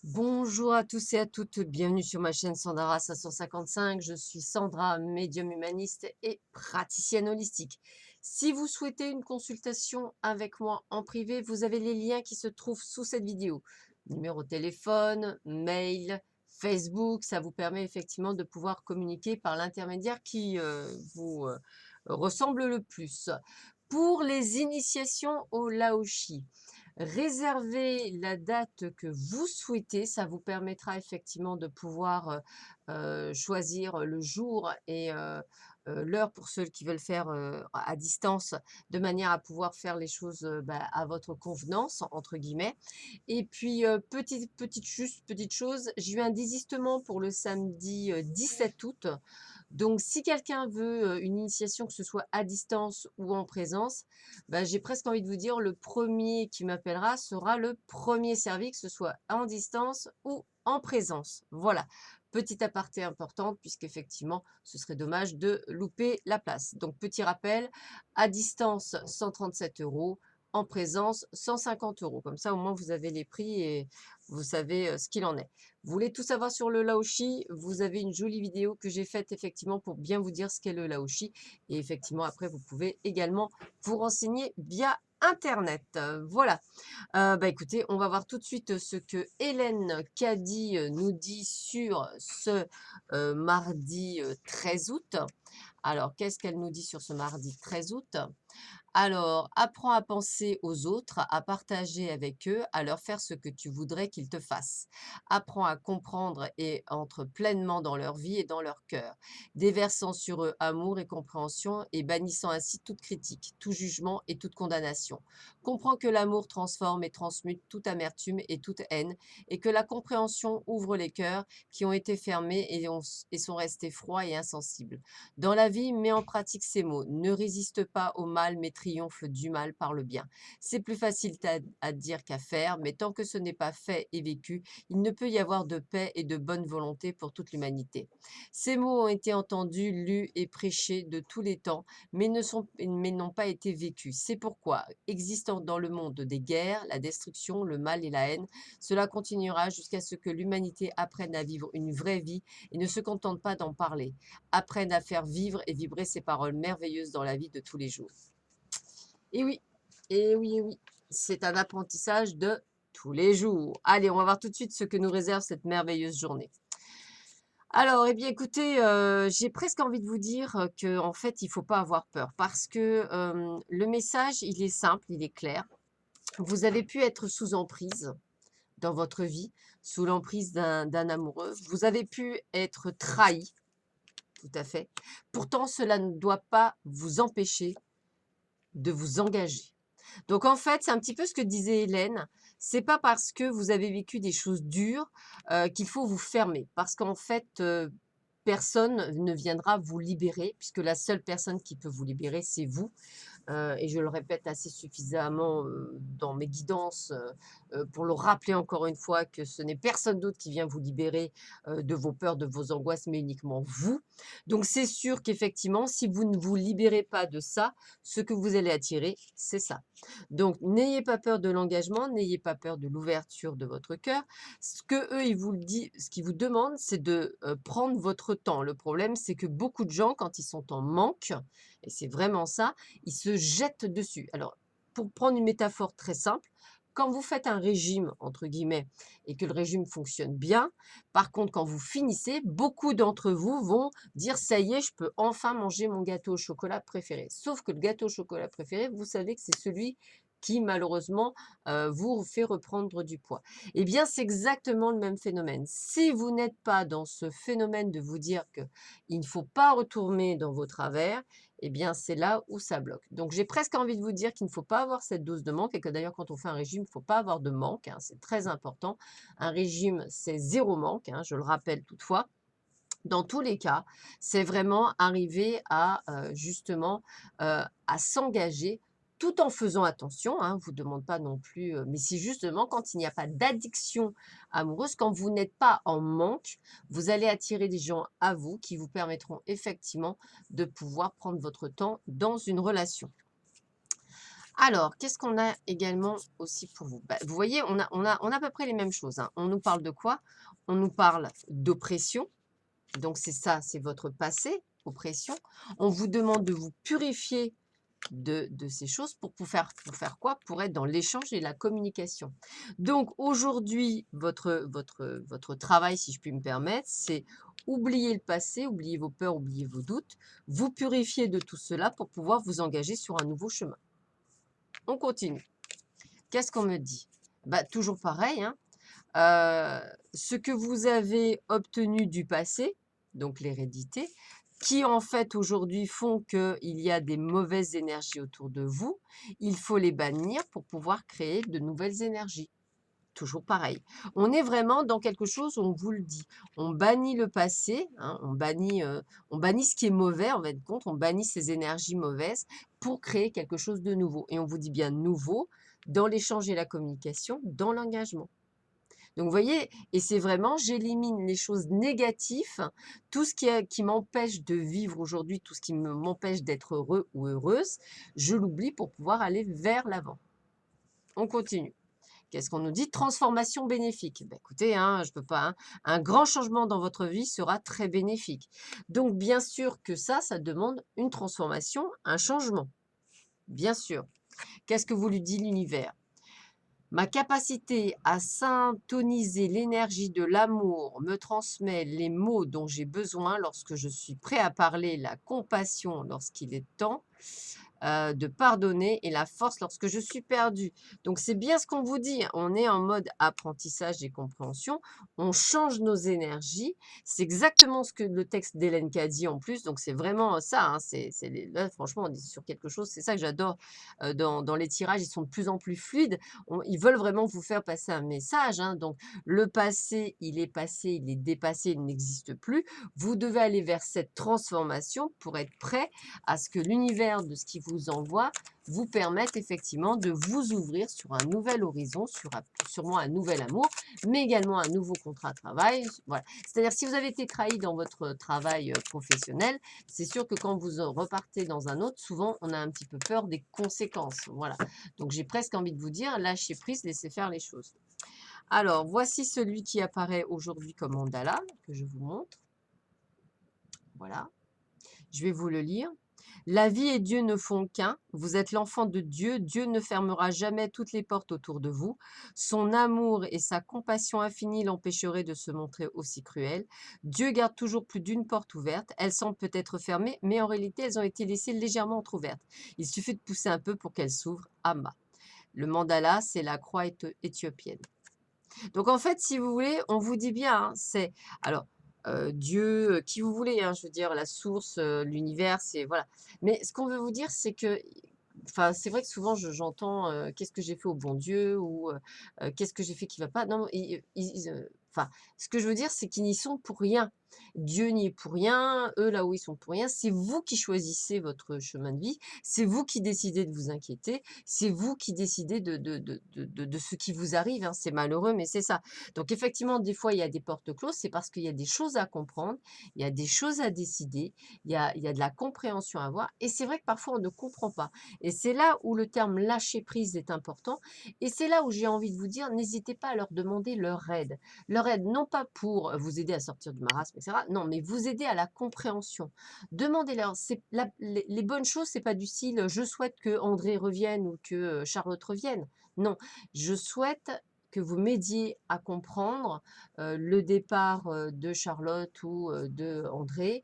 Bonjour à tous et à toutes, bienvenue sur ma chaîne Sandara 555. Je suis Sandra, médium humaniste et praticienne holistique. Si vous souhaitez une consultation avec moi en privé, vous avez les liens qui se trouvent sous cette vidéo. Numéro de téléphone, mail, Facebook, ça vous permet effectivement de pouvoir communiquer par l'intermédiaire qui vous ressemble le plus. Pour les initiations au Laoshi, réservez la date que vous souhaitez, ça vous permettra effectivement de pouvoir, choisir le jour et l'heure pour ceux qui veulent faire, à distance, de manière à pouvoir faire les choses, «à votre convenance» entre guillemets. Et puis, petite chose, j'ai eu un désistement pour le samedi, 17 août. Donc si quelqu'un veut, une initiation, que ce soit à distance ou en présence, bah, j'ai presque envie de vous dire le premier qui m'appellera sera le premier servi, que ce soit en distance ou en présence. Voilà, petit aparté important puisqu'effectivement, ce serait dommage de louper la place. Donc petit rappel, à distance 137 €, en présence 150 €. Comme ça, au moins, vous avez les prix et vous savez, ce qu'il en est. Vous voulez tout savoir sur le Laoshi? Vous avez une jolie vidéo que j'ai faite effectivement pour bien vous dire ce qu'est le Laoshi et effectivement après vous pouvez également vous renseigner via internet. Voilà. Écoutez, on va voir tout de suite ce que Hélène Caddy, nous dit sur ce, mardi, 13 août. Alors qu'est-ce qu'elle nous dit sur ce mardi 13 août? Alors, apprends à penser aux autres, à partager avec eux, à leur faire ce que tu voudrais qu'ils te fassent. Apprends à comprendre et entre pleinement dans leur vie et dans leur cœur, déversant sur eux amour et compréhension et bannissant ainsi toute critique, tout jugement et toute condamnation. Comprends que l'amour transforme et transmute toute amertume et toute haine et que la compréhension ouvre les cœurs qui ont été fermés et sont restés froids et insensibles. Dans la vie, mets en pratique ces mots. Ne résiste pas au mal, mais triomphe du mal par le bien. C'est plus facile à dire qu'à faire, mais tant que ce n'est pas fait et vécu, il ne peut y avoir de paix et de bonne volonté pour toute l'humanité. Ces mots ont été entendus, lus et prêchés de tous les temps, mais n'ont pas été vécus. C'est pourquoi, existant dans le monde des guerres, la destruction, le mal et la haine, cela continuera jusqu'à ce que l'humanité apprenne à vivre une vraie vie et ne se contente pas d'en parler, apprennent à faire vivre et vibrer ces paroles merveilleuses dans la vie de tous les jours. Et oui, et oui, et oui, c'est un apprentissage de tous les jours. Allez, on va voir tout de suite ce que nous réserve cette merveilleuse journée. Alors, eh bien, écoutez, j'ai presque envie de vous dire que en fait, il ne faut pas avoir peur parce que le message, il est simple, il est clair. Vous avez pu être sous emprise dans votre vie, sous l'emprise d'un amoureux. Vous avez pu être trahi. Tout à fait. Pourtant, cela ne doit pas vous empêcher de vous engager. Donc en fait, c'est un petit peu ce que disait Hélène. C'est pas parce que vous avez vécu des choses dures qu'il faut vous fermer. Parce qu'en fait, personne ne viendra vous libérer, puisque la seule personne qui peut vous libérer, c'est vous. Et je le répète assez suffisamment dans mes guidances pour le rappeler encore une fois que ce n'est personne d'autre qui vient vous libérer de vos peurs, de vos angoisses, mais uniquement vous. Donc c'est sûr qu'effectivement, si vous ne vous libérez pas de ça, ce que vous allez attirer, c'est ça. Donc n'ayez pas peur de l'engagement, n'ayez pas peur de l'ouverture de votre cœur. Ce que eux, ils vous le disent, ce qu'ils vous demandent, c'est de prendre votre temps. Le problème, c'est que beaucoup de gens, quand ils sont en manque, et c'est vraiment ça, ils se jettent dessus. Alors, pour prendre une métaphore très simple, quand vous faites un régime, entre guillemets, et que le régime fonctionne bien, par contre, quand vous finissez, beaucoup d'entre vous vont dire, ça y est, je peux enfin manger mon gâteau au chocolat préféré. Sauf que le gâteau au chocolat préféré, vous savez que c'est celui qui, malheureusement, vous fait reprendre du poids. Eh bien, c'est exactement le même phénomène. Si vous n'êtes pas dans ce phénomène de vous dire qu'il ne faut pas retourner dans vos travers, eh bien, c'est là où ça bloque. Donc, j'ai presque envie de vous dire qu'il ne faut pas avoir cette dose de manque et que d'ailleurs, quand on fait un régime, il ne faut pas avoir de manque, hein, c'est très important. Un régime, c'est zéro manque, hein, je le rappelle toutefois. Dans tous les cas, c'est vraiment arriver à justement à s'engager tout en faisant attention, hein, on ne vous demande pas non plus, mais c'est justement quand il n'y a pas d'addiction amoureuse, quand vous n'êtes pas en manque, vous allez attirer des gens à vous qui vous permettront effectivement de pouvoir prendre votre temps dans une relation. Alors, qu'est-ce qu'on a également aussi pour vous? Bah, vous voyez, on a à peu près les mêmes choses, hein. On nous parle de quoi? On nous parle d'oppression, donc c'est ça, c'est votre passé, oppression. On vous demande de vous purifier de ces choses pour faire quoi? Pour être dans l'échange et la communication. Donc aujourd'hui, votre travail, si je puis me permettre, c'est oublier le passé, oublier vos peurs, oublier vos doutes, vous purifier de tout cela pour pouvoir vous engager sur un nouveau chemin. On continue. Qu'est-ce qu'on me dit? Bah, toujours pareil, hein, ce que vous avez obtenu du passé, donc l'hérédité, qui en fait aujourd'hui font qu'il y a des mauvaises énergies autour de vous, il faut les bannir pour pouvoir créer de nouvelles énergies. Toujours pareil. On est vraiment dans quelque chose, on vous le dit. On bannit le passé, hein, on bannit ce qui est mauvais en fin de compte, on bannit ces énergies mauvaises pour créer quelque chose de nouveau. Et on vous dit bien nouveau dans l'échange et la communication, dans l'engagement. Donc, vous voyez, et c'est vraiment, j'élimine les choses négatives, tout ce qui m'empêche de vivre aujourd'hui, tout ce qui m'empêche d'être heureux ou heureuse, je l'oublie pour pouvoir aller vers l'avant. On continue. Qu'est-ce qu'on nous dit? Transformation bénéfique. Ben, écoutez, hein, je peux pas, hein, un grand changement dans votre vie sera très bénéfique. Donc, bien sûr que ça demande une transformation, un changement. Bien sûr. Qu'est-ce que vous lui dit l'univers? Ma capacité à syntoniser l'énergie de l'amour me transmet les mots dont j'ai besoin lorsque je suis prêt à parler, la compassion lorsqu'il est temps de pardonner et la force lorsque je suis perdu. Donc c'est bien ce qu'on vous dit, hein. On est en mode apprentissage et compréhension. On change nos énergies. C'est exactement ce que le texte d'Hélène K dit en plus. Donc c'est vraiment ça, hein. Là, franchement, on est sur quelque chose. C'est ça que j'adore dans les tirages. Ils sont de plus en plus fluides. Ils veulent vraiment vous faire passer un message, hein. Donc le passé, il est dépassé, il n'existe plus. Vous devez aller vers cette transformation pour être prêt à ce que l'univers de ce qui vous envoie vous permette effectivement de vous ouvrir sur un nouvel horizon, sûrement un nouvel amour, mais également un nouveau contrat de travail. Voilà. C'est-à-dire, si vous avez été trahi dans votre travail professionnel, c'est sûr que quand vous repartez dans un autre, souvent, on a un petit peu peur des conséquences. Voilà. Donc, j'ai presque envie de vous dire, lâchez prise, laissez faire les choses. Alors, voici celui qui apparaît aujourd'hui comme mandala, que je vous montre. Voilà. Je vais vous le lire. La vie et Dieu ne font qu'un. Vous êtes l'enfant de Dieu. Dieu ne fermera jamais toutes les portes autour de vous. Son amour et sa compassion infinie l'empêcheraient de se montrer aussi cruel. Dieu garde toujours plus d'une porte ouverte. Elles semblent peut-être fermées, mais en réalité, elles ont été laissées légèrement entrouvertes. Il suffit de pousser un peu pour qu'elles s'ouvrent. Amma. Le mandala, c'est la croix éthiopienne. Donc en fait, si vous voulez, on vous dit bien, hein, c'est alors Dieu, qui vous voulez, hein, je veux dire la source, l'univers, c'est voilà. Mais ce qu'on veut vous dire, c'est que enfin, c'est vrai que souvent j'entends, «Qu'est-ce que j'ai fait au bon Dieu?» ou «Qu'est-ce que j'ai fait qui va pas?» non, enfin, ce que je veux dire, c'est qu'ils n'y sont pour rien. Dieu n'y est pour rien, eux, là où ils sont pour rien. C'est vous qui choisissez votre chemin de vie, c'est vous qui décidez de vous inquiéter, c'est vous qui décidez de ce qui vous arrive, hein. C'est malheureux, mais c'est ça. Donc effectivement, des fois, il y a des portes closes, c'est parce qu'il y a des choses à comprendre, il y a des choses à décider, il y a de la compréhension à avoir et c'est vrai que parfois on ne comprend pas et c'est là où le terme lâcher prise est important et c'est là où j'ai envie de vous dire, n'hésitez pas à leur demander leur aide. Leur aide, non pas pour vous aider à sortir du marasme, etc. Non, mais vous aider à la compréhension. Demandez-leur. Les bonnes choses, c'est pas du style je souhaite que André revienne ou que Charlotte revienne. Non, je souhaite que vous m'aidiez à comprendre le départ de Charlotte ou de André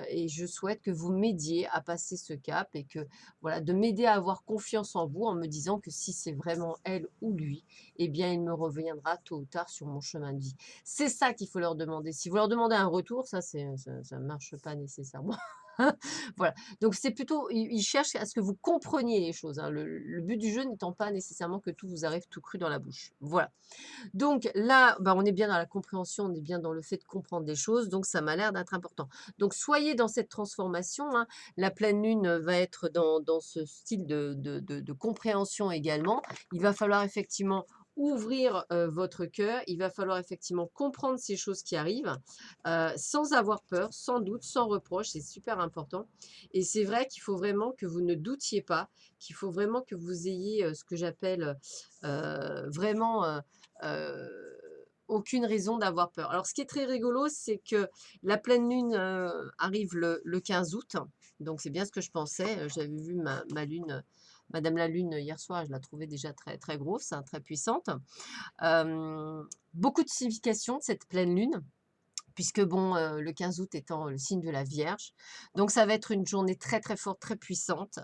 et je souhaite que vous m'aidiez à passer ce cap et que voilà, de m'aider à avoir confiance en vous en me disant que si c'est vraiment elle ou lui, eh bien, il me reviendra tôt ou tard sur mon chemin de vie. C'est ça qu'il faut leur demander. Si vous leur demandez un retour, ça ne marche pas nécessairement. Voilà. Donc, c'est plutôt, ils cherchent à ce que vous compreniez les choses, hein. Le but du jeu n'étant pas nécessairement que tout vous arrive tout cru dans la bouche. Voilà. Donc là, bah, on est bien dans la compréhension, on est bien dans le fait de comprendre des choses, donc ça m'a l'air d'être important. Donc soyez dans cette transformation, hein. La pleine lune va être dans ce style de compréhension également. Il va falloir effectivement ouvrir votre cœur. Il va falloir effectivement comprendre ces choses qui arrivent, sans avoir peur, sans doute, sans reproche. C'est super important. Et c'est vrai qu'il faut vraiment que vous ne doutiez pas, qu'il faut vraiment que vous ayez ce que j'appelle vraiment aucune raison d'avoir peur. Alors, ce qui est très rigolo, c'est que la pleine lune arrive le 15 août. Donc, c'est bien ce que je pensais. J'avais vu ma lune, Madame la Lune, hier soir. Je la trouvais déjà très, très grosse, hein, très puissante. Beaucoup de signification de cette pleine lune, puisque bon, le 15 août étant le signe de la Vierge. Donc, ça va être une journée très, très forte, très puissante,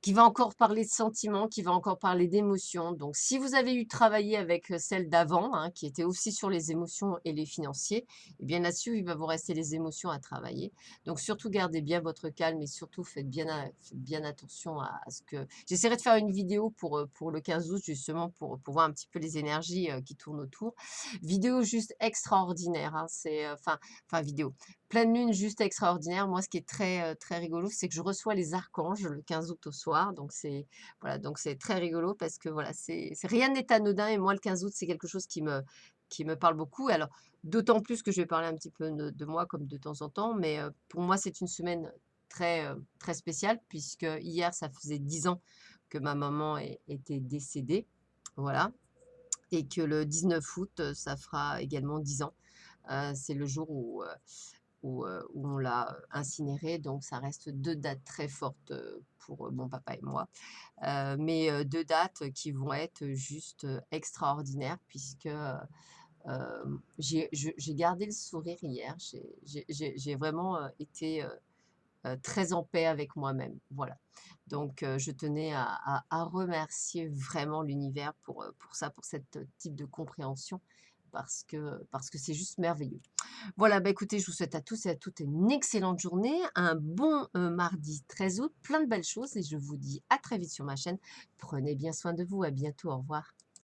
qui va encore parler de sentiments, qui va encore parler d'émotions. Donc, si vous avez eu travaillé avec celle d'avant, hein, qui était aussi sur les émotions et les financiers, eh bien là-dessus, il va vous rester les émotions à travailler. Donc, surtout gardez bien votre calme et surtout faites bien attention à ce que... J'essaierai de faire une vidéo pour le 15 août, justement, pour voir un petit peu les énergies qui tournent autour. Vidéo juste extraordinaire, hein, enfin, vidéo. Pleine lune juste extraordinaire. Moi, ce qui est très, très rigolo, c'est que je reçois les archanges le 15 août au soir. Donc c'est voilà, donc c'est très rigolo parce que voilà, rien n'est anodin et moi le 15 août, c'est quelque chose qui me parle beaucoup. Alors d'autant plus que je vais parler un petit peu de moi comme de temps en temps, mais pour moi, c'est une semaine très, très spéciale puisque hier, ça faisait 10 ans que ma maman était décédée. Voilà. Et que le 19 août, ça fera également 10 ans. C'est le jour où on l'a incinéré. Donc, ça reste 2 dates très fortes pour mon papa et moi. Mais 2 dates qui vont être juste extraordinaires puisque j'ai gardé le sourire hier. J'ai vraiment été très en paix avec moi-même. Voilà. Donc, je tenais à remercier vraiment l'univers pour ça, pour cette type de compréhension parce que c'est juste merveilleux. Voilà, bah, écoutez, je vous souhaite à tous et à toutes une excellente journée, un bon mardi 13 août, plein de belles choses et je vous dis à très vite sur ma chaîne. Prenez bien soin de vous, à bientôt, au revoir.